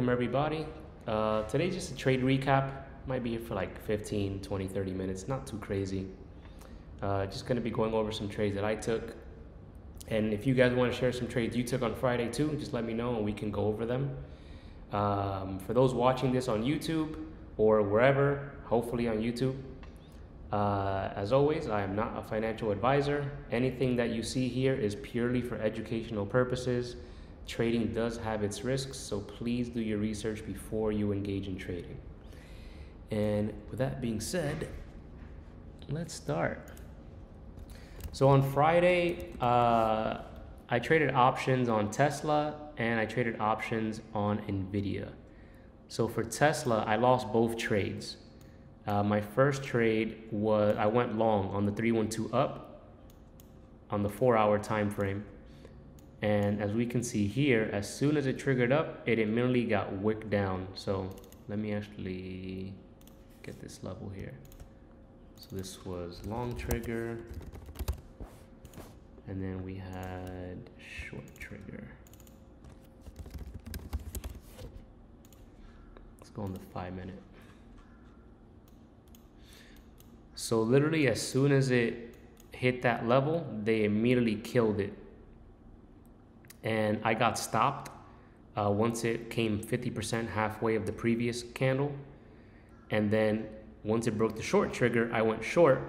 welcome everybody. Today's just a trade recap. Might be here for like 15, 20, 30 minutes, not too crazy. Just gonna be going over some trades that I took. And if you guys want to share some trades you took on Friday too, just let me know and we can go over them. For those watching this on YouTube or wherever, hopefully on YouTube, as always, I am not a financial advisor. Anything that you see here is purely for educational purposes. Trading does have its risks, so please do your research before you engage in trading. And with that being said, let's start. So on Friday, I traded options on Tesla and I traded options on Nvidia. So for Tesla, I lost both trades. My first trade was I went long on the 312 up on the 4-hour time frame. And as we can see here, as soon as it triggered up, it immediately got wicked down. So let me actually get this level here. So this was long trigger. And then we had short trigger. Let's go on the 5-minute. So literally as soon as it hit that level, they immediately killed it. And I got stopped once it came 50% halfway of the previous candle. And then once it broke the short trigger, I went short.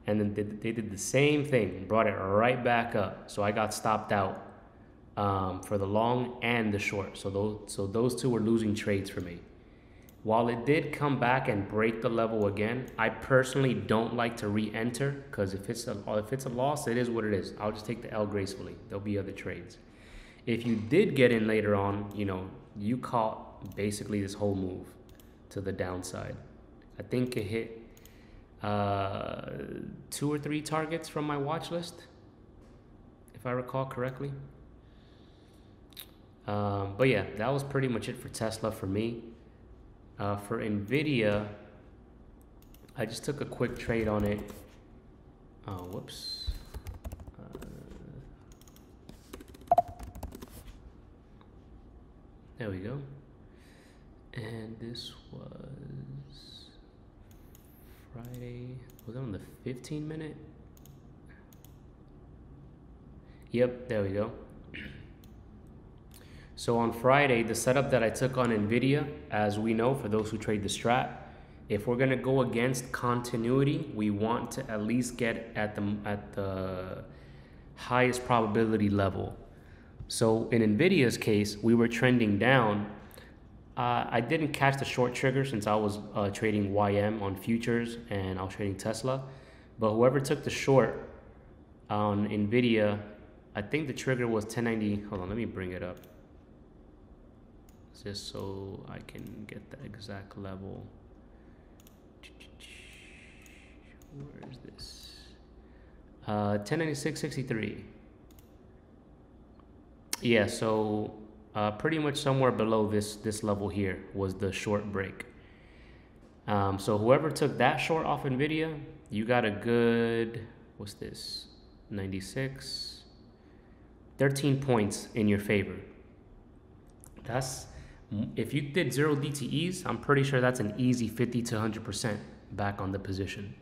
And then they did the same thing, brought it right back up. So I got stopped out for the long and the short. So those two were losing trades for me. While it did come back and break the level again, I personally don't like to re-enter because if it's a loss, it is what it is. I'll just take the L gracefully. There'll be other trades. If you did get in later on, you caught basically this whole move to the downside. I think it hit 2 or 3 targets from my watch list, if I recall correctly. But yeah, that was pretty much it for Tesla for me. For Nvidia, I just took a quick trade on it. Oh, whoops. There we go. And this was Friday. Was it on the 15-minute? Yep, there we go. So on Friday, the setup that I took on Nvidia, as we know, for those who trade the strat, if we're gonna go against continuity, we want to at least get at the highest probability level. So in Nvidia's case, we were trending down. I didn't catch the short trigger since I was trading YM on futures and I was trading Tesla. But whoever took the short on Nvidia, I think the trigger was 1090. Hold on, let me bring it up. Just so I can get the exact level. Where is this? 1096.63. Yeah, so pretty much somewhere below this level here was the short break. So whoever took that short off Nvidia, you got a good, what's this? 96, 13 points in your favor. If you did 0 DTEs, I'm pretty sure that's an easy 50 to 100% back on the position.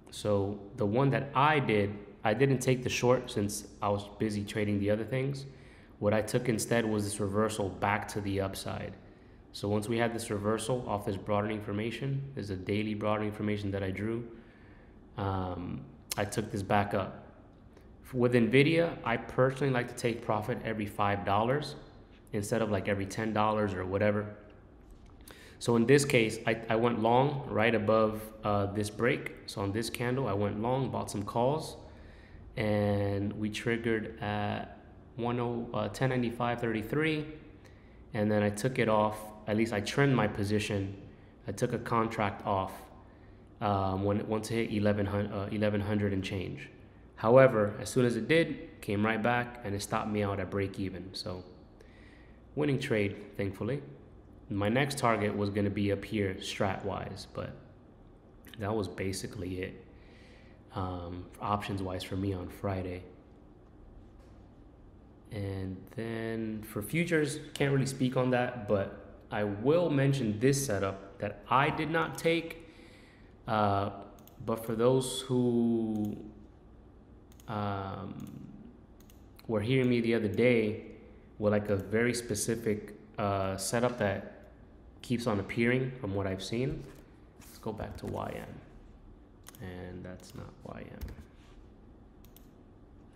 So the one that I didn't take the short since I was busy trading the other things. What I took instead was this reversal back to the upside. So once we had this reversal off this broadening formation, there's a daily broadening formation that I drew. I took this back up. With Nvidia, I personally like to take profit every $5 instead of like every $10 or whatever. So in this case, I went long right above this break. So on this candle, I went long, bought some calls, and we triggered at 1095.33, and then I took it off. At least I trimmed my position. I took a contract off once it hit 1100 and change. However, as soon as it did, came right back and it stopped me out at break even. So winning trade, thankfully. My next target was going to be up here strat wise, but that was basically it. options wise for me on Friday. And then for futures, can't really speak on that, but I will mention this setup that I did not take. But for those who were hearing me the other day with like a very specific setup that keeps on appearing from what I've seen. Let's go back to YM. And that's not YM.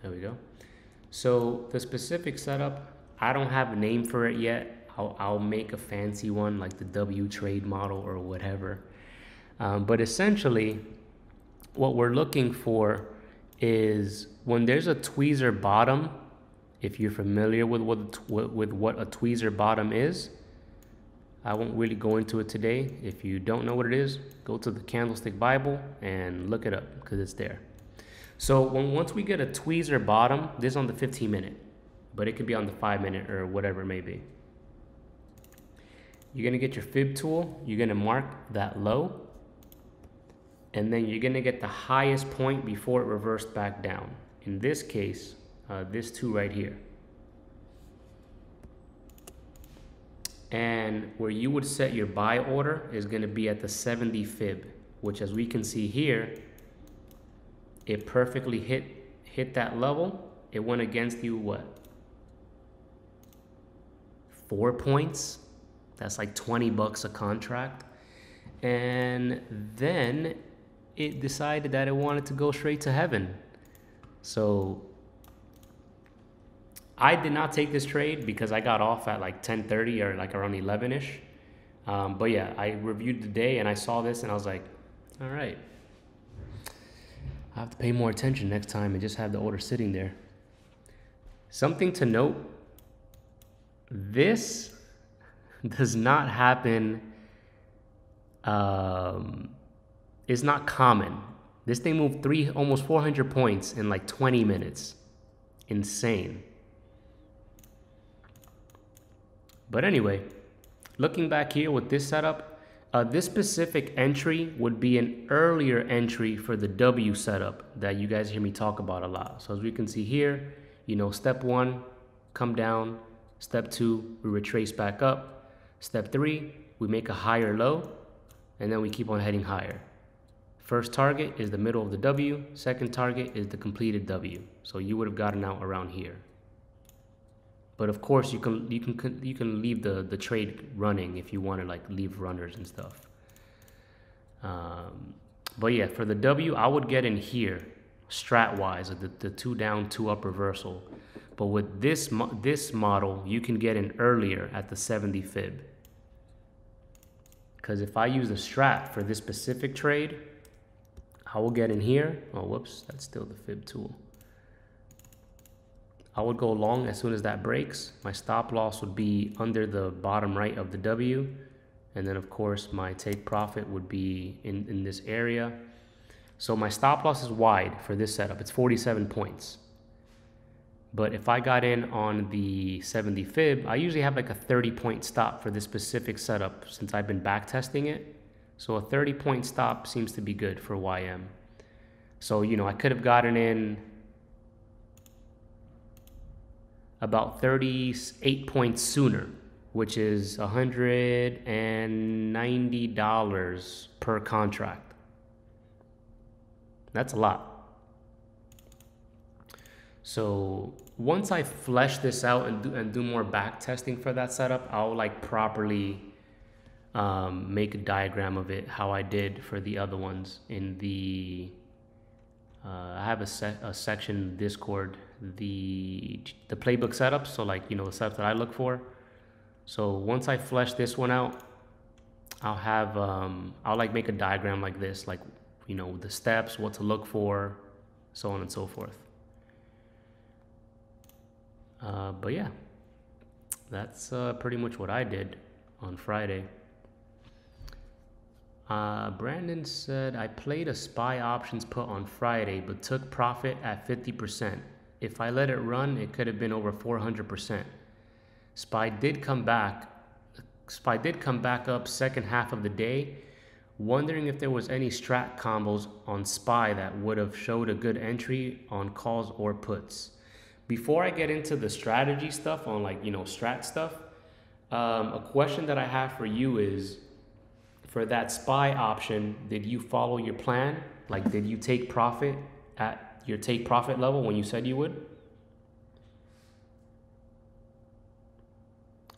There we go. So the specific setup, I don't have a name for it yet. I'll make a fancy one like the W trade model or whatever. But essentially, what we're looking for is when there's a tweezer bottom. If you're familiar with what a tweezer bottom is, I won't really go into it today. If you don't know what it is, go to the Candlestick Bible and look it up because it's there. So once we get a tweezer bottom, this is on the 15-minute, but it could be on the 5-minute or whatever it may be. You're gonna get your fib tool, you're gonna mark that low, and then you're gonna get the highest point before it reversed back down. In this case, this two right here. And where you would set your buy order is gonna be at the 70 fib, which as we can see here, it perfectly hit that level. It went against you, what? 4 points? That's like 20 bucks a contract. And then it decided that it wanted to go straight to heaven. So I did not take this trade because I got off at like 10:30 or like around 11-ish. But yeah, I reviewed the day and I saw this and I was like, all right, I have to pay more attention next time and just have the order sitting there. Something to note, this does not happen, it's not common. This thing moved almost 400 points in like 20 minutes. Insane. But anyway, looking back here with this setup, this specific entry would be an earlier entry for the W setup that you guys hear me talk about a lot. So as we can see here, step 1, come down. Step 2, we retrace back up. Step 3, we make a higher low, and then we keep on heading higher. First target is the middle of the W. Second target is the completed W. So you would have gotten out around here. But of course, you can leave the trade running if you want to like leave runners and stuff. But yeah, for the W, I would get in here, strat wise, the 2 down, 2 up reversal. But with this model, you can get in earlier at the 70 fib. Because if I use the strat for this specific trade, I will get in here. Oh, whoops, that's still the fib tool. I would go long as soon as that breaks. My stop loss would be under the bottom right of the W. And then of course my take profit would be in this area. So my stop loss is wide for this setup. It's 47 points. But if I got in on the 70 fib, I usually have like a 30-point stop for this specific setup since I've been back testing it. So a 30-point stop seems to be good for YM. So, I could have gotten in about 38 points sooner, which is $190 per contract. That's a lot. So once I flesh this out and do more back testing for that setup, I'll like properly make a diagram of it, how I did for the other ones in the, I have a section in Discord, the playbook setups. So like, the setup that I look for. So once I flesh this one out, I'll like make a diagram like this, like, the steps, what to look for, so on and so forth. But yeah, that's pretty much what I did on Friday. Brandon said, I played a SPY options put on Friday, but took profit at 50%. If I let it run, it could have been over 400%. SPY did come back up second half of the day. Wondering if there was any strat combos on SPY that would have showed a good entry on calls or puts. Before I get into the strategy stuff on like, strat stuff, a question that I have for you is, for that SPY option, did you follow your plan? Like, did you take profit at your take profit level when you said you would?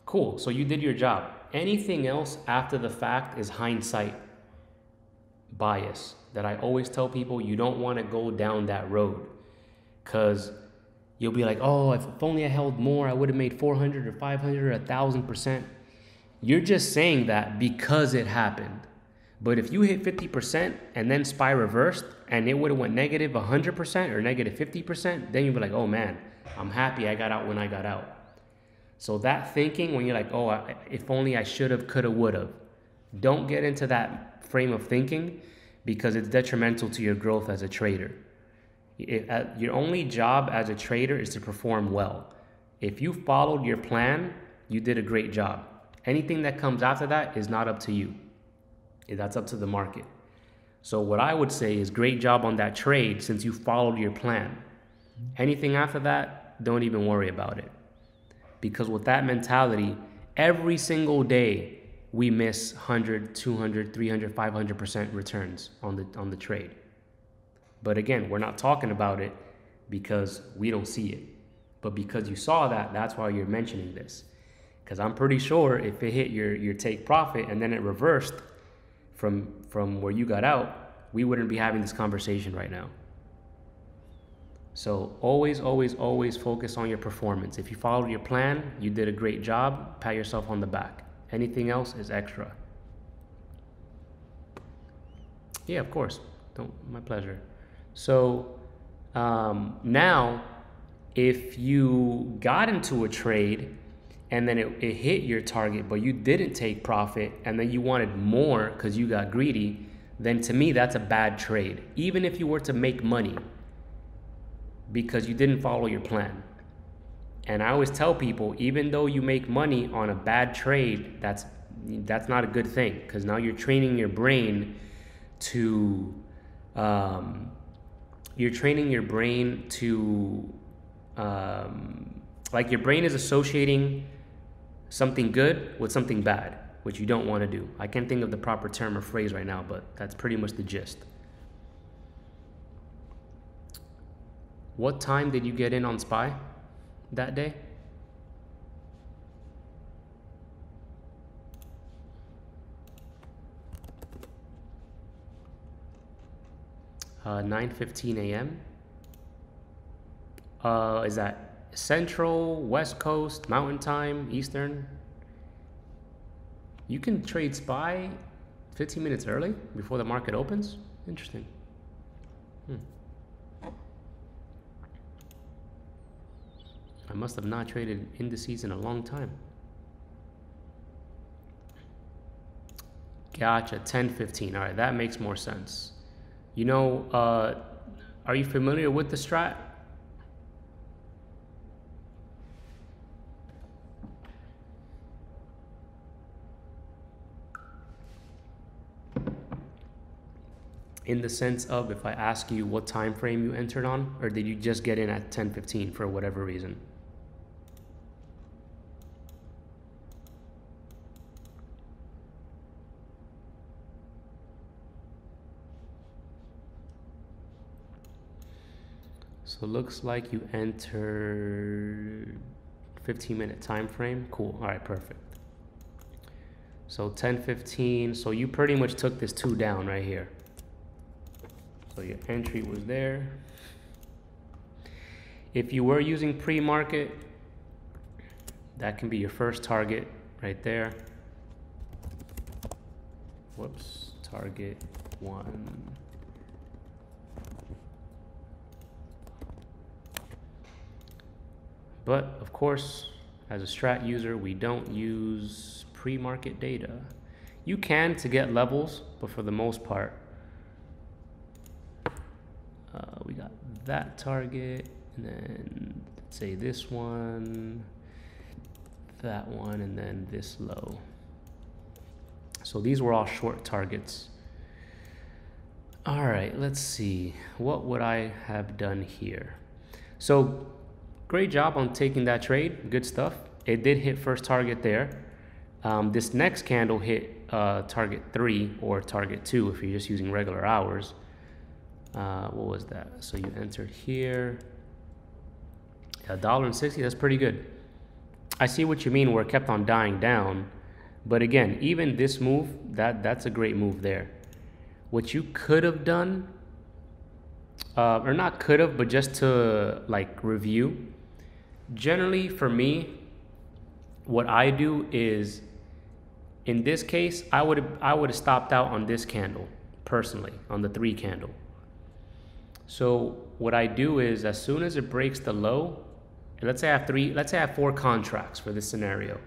Cool, so you did your job. Anything else after the fact is hindsight bias that I always tell people you don't want to go down that road, because you'll be like, oh, if only I held more, I would have made 400 or 500 or 1,000%. You're just saying that because it happened. But if you hit 50% and then SPY reversed and it would have went negative 100% or negative 50%, then you'll be like, oh man, I'm happy I got out when I got out. So that thinking, when you're like, oh, if only I should have, could have, would have, don't get into that frame of thinking, because it's detrimental to your growth as a trader. Your only job as a trader is to perform well. If you followed your plan, you did a great job. Anything that comes after that is not up to you. That's up to the market. So what I would say is, great job on that trade since you followed your plan. Anything after that, don't even worry about it. Because with that mentality, every single day we miss 100, 200, 300, 500% returns on the trade. But again, we're not talking about it because we don't see it. But because you saw that, that's why you're mentioning this. Because I'm pretty sure if it hit your take profit and then it reversed from where you got out, we wouldn't be having this conversation right now. So always, always, always focus on your performance. If you followed your plan, you did a great job, pat yourself on the back. Anything else is extra. Yeah, of course. My pleasure. So now, if you got into a trade and then it hit your target, but you didn't take profit, and then you wanted more because you got greedy, then to me, that's a bad trade. Even if you were to make money, because you didn't follow your plan. And I always tell people, even though you make money on a bad trade, that's not a good thing, because now you're training your brain to like, your brain is associating something good with something bad, which you don't want to do. I can't think of the proper term or phrase right now, but that's pretty much the gist. What time did you get in on SPY that day? Uh, 9:15 a.m. Is that Central, West Coast, Mountain Time, Eastern? You can trade SPY 15 minutes early before the market opens? Interesting. I must have not traded indices in a long time. Gotcha, 10:15. All right, that makes more sense. You know, are you familiar with the strat? In the sense of, if I ask you what time frame you entered on, or did you just get in at 10:15 for whatever reason? So it looks like you entered 15-minute time frame. Cool. All right, perfect. So 10:15. So you pretty much took this 2 down right here. So your entry was there. If you were using pre-market, that can be your first target right there. Whoops, target 1. But of course, as a strat user, we don't use pre-market data. You can to get levels, but for the most part, we got that target, and then let's say this one, that one, and then this low. So these were all short targets. All right, let's see. What would I have done here? So great job on taking that trade. Good stuff. It did hit first target there. This next candle hit target 3 or target 2 if you're just using regular hours. What was that? So you entered here. $1.60, that's pretty good. I see what you mean where it kept on dying down. But again, even this move, that's a great move there. What you could have done, or not could have, but just to like review. Generally for me, what I do is, in this case, I would have stopped out on this candle, personally, on the 3 candle. So what I do is, as soon as it breaks the low, let's say I have 4 contracts for this scenario.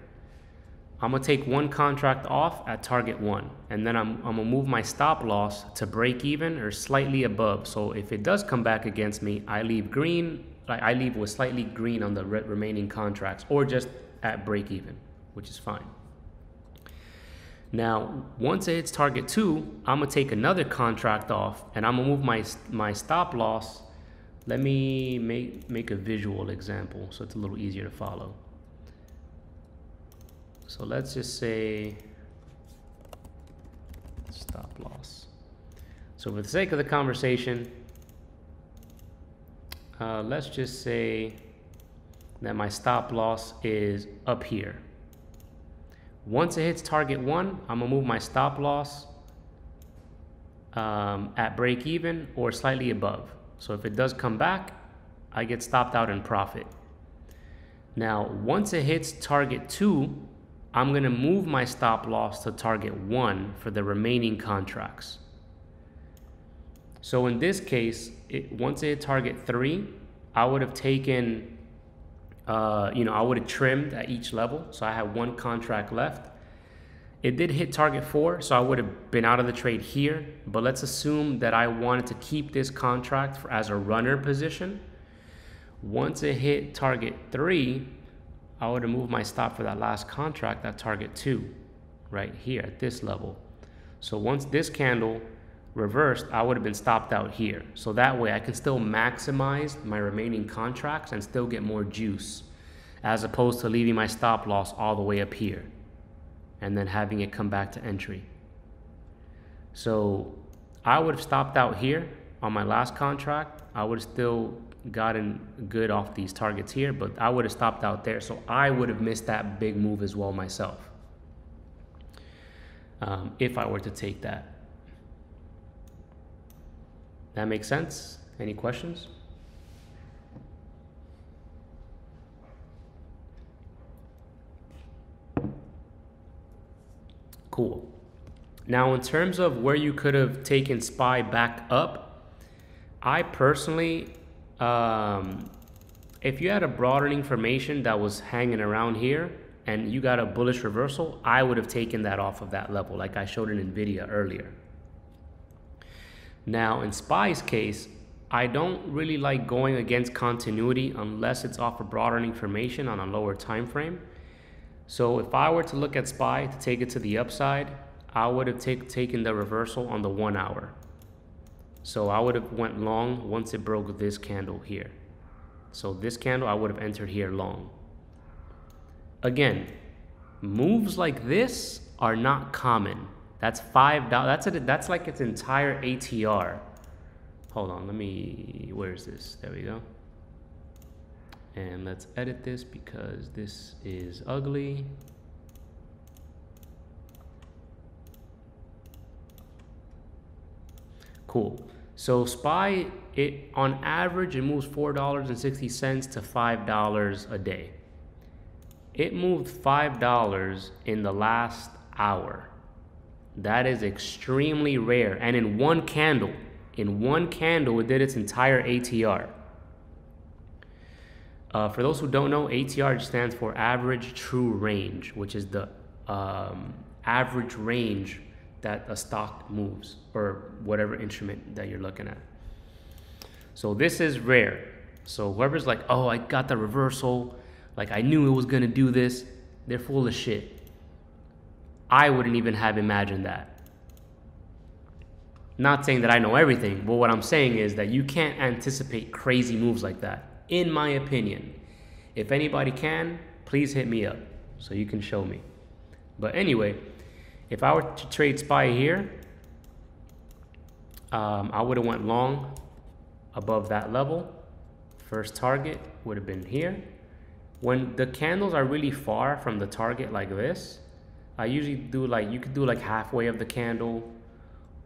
I'm gonna take 1 contract off at target 1, and then I'm gonna move my stop loss to break even or slightly above. So if it does come back against me, I leave green, like I leave with slightly green on the remaining contracts, or just at break even, which is fine. Now, once it hits target 2, I'm gonna take another contract off, and I'm gonna move my stop loss. Let me make a visual example so it's a little easier to follow. So let's just say stop loss. So for the sake of the conversation, let's just say that my stop loss is up here. Once it hits target 1, I'm gonna move my stop loss at break even or slightly above. So if it does come back, I get stopped out in profit. Now, once it hits target 2, I'm gonna move my stop loss to target 1 for the remaining contracts. So in this case, once it hit target 3, I would have taken, I would have trimmed at each level. So I have 1 contract left. It did hit target 4, so I would have been out of the trade here. But let's assume that I wanted to keep this contract as a runner position. Once it hit target 3, I would have moved my stop for that last contract at target 2, right here at this level. So once this candle reversed, I would have been stopped out here. So that way I can still maximize my remaining contracts and still get more juice, as opposed to leaving my stop loss all the way up here and then having it come back to entry. So I would have stopped out here on my last contract. I would have still gotten good off these targets here, but I would have stopped out there. So I would have missed that big move as well myself, if I were to take that. That makes sense? Any questions? Cool. Now, in terms of where you could have taken SPY back up, I personally, if you had a broadening formation that was hanging around here and you got a bullish reversal, I would have taken that off of that level, like I showed in NVIDIA earlier. Now, in SPY's case, I don't really like going against continuity unless it's off a broadening formation on a lower time frame. So if I were to look at SPY to take it to the upside, I would have taken the reversal on the 1 hour. So I would have went long once it broke this candle here. So this candle, I would have entered here long. Again, moves like this are not common. That's $5. That's like its entire ATR. Hold on, where is this? There we go. And let's edit this because this is ugly. Cool. So SPY, on average, it moves $4.60 to $5 a day. It moved $5 in the last hour. That is extremely rare. And in one candle, it did its entire ATR. For those who don't know, ATR stands for average true range, which is the average range that a stock moves, or whatever instrument that you're looking at. So this is rare. So whoever's like, oh, I got the reversal, like I knew it was gonna do this, they're full of shit. I wouldn't even have imagined that. Not saying that I know everything, but what I'm saying is that you can't anticipate crazy moves like that, in my opinion. If anybody can, please hit me up so you can show me. But anyway, if I were to trade SPY here, I would have went long above that level. First target would have been here. When the candles are really far from the target like this, I usually do like, you could do like halfway of the candle,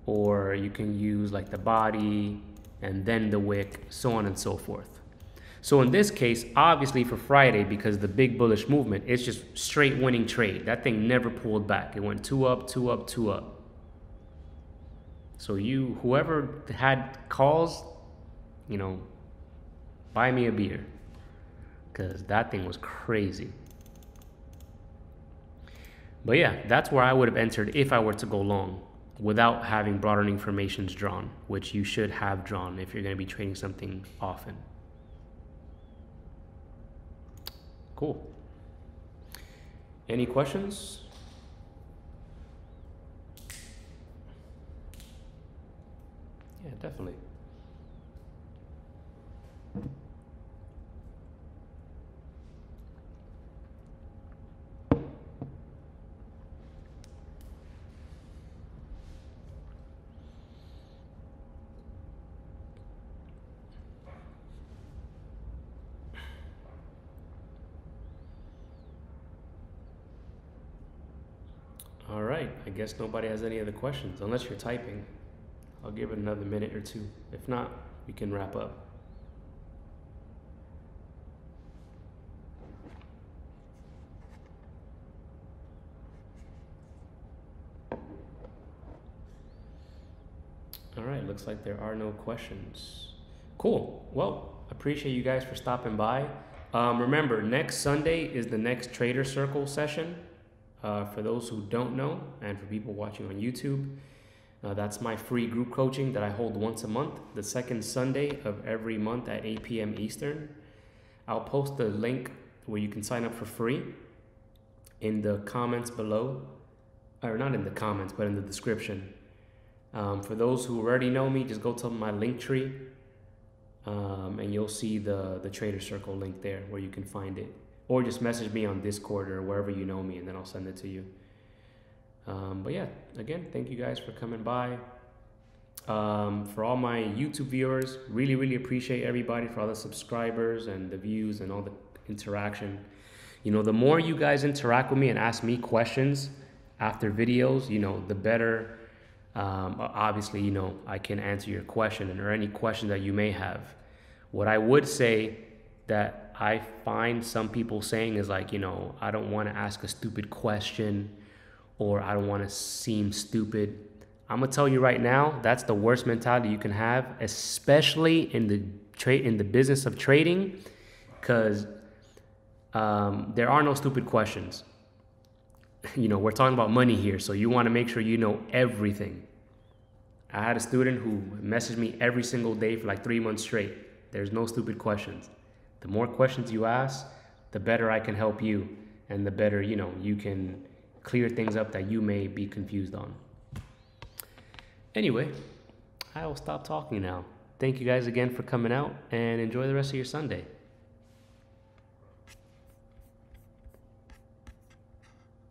or you can use like the body and then the wick, so on and so forth. So in this case, obviously for Friday, because the big bullish movement, it's just straight winning trade. That thing never pulled back. It went 2 up, 2 up, 2 up. So you, whoever had calls, you know, buy me a beer, because that thing was crazy. But yeah, that's where I would have entered if I were to go long without having broader informations drawn, which you should have drawn if you're going to be trading something often. Cool. Any questions? Yeah, definitely. All right, I guess nobody has any other questions, unless you're typing. I'll give it another minute or two. If not, we can wrap up. All right, looks like there are no questions. Cool, well, appreciate you guys for stopping by. Remember, next Sunday is the next Trader Circle session. For those who don't know, and for people watching on YouTube, that's my free group coaching that I hold once a month, the second Sunday of every month at 8 p.m. Eastern. I'll post the link where you can sign up for free in the comments below, or not in the comments, but in the description. For those who already know me, just go to my link tree, and you'll see the Trader Circle link there where you can find it. Or just message me on Discord or wherever you know me, and then I'll send it to you. But yeah, again, thank you guys for coming by. For all my YouTube viewers, really, really appreciate everybody for all the subscribers and the views and all the interaction. You know, the more you guys interact with me and ask me questions after videos, you know, the better, obviously, you know, I can answer your question or any question that you may have. What I would say that I find some people saying is like, you know, I don't want to ask a stupid question, or I don't want to seem stupid. I'm gonna tell you right now, that's the worst mentality you can have, especially in the business of trading, because there are no stupid questions. You know, we're talking about money here, so you want to make sure you know everything. I had a student who messaged me every single day for like 3 months straight. There's no stupid questions. The more questions you ask, the better I can help you, and the better, you know, you can clear things up that you may be confused on. Anyway, I will stop talking now. Thank you guys again for coming out, and enjoy the rest of your Sunday.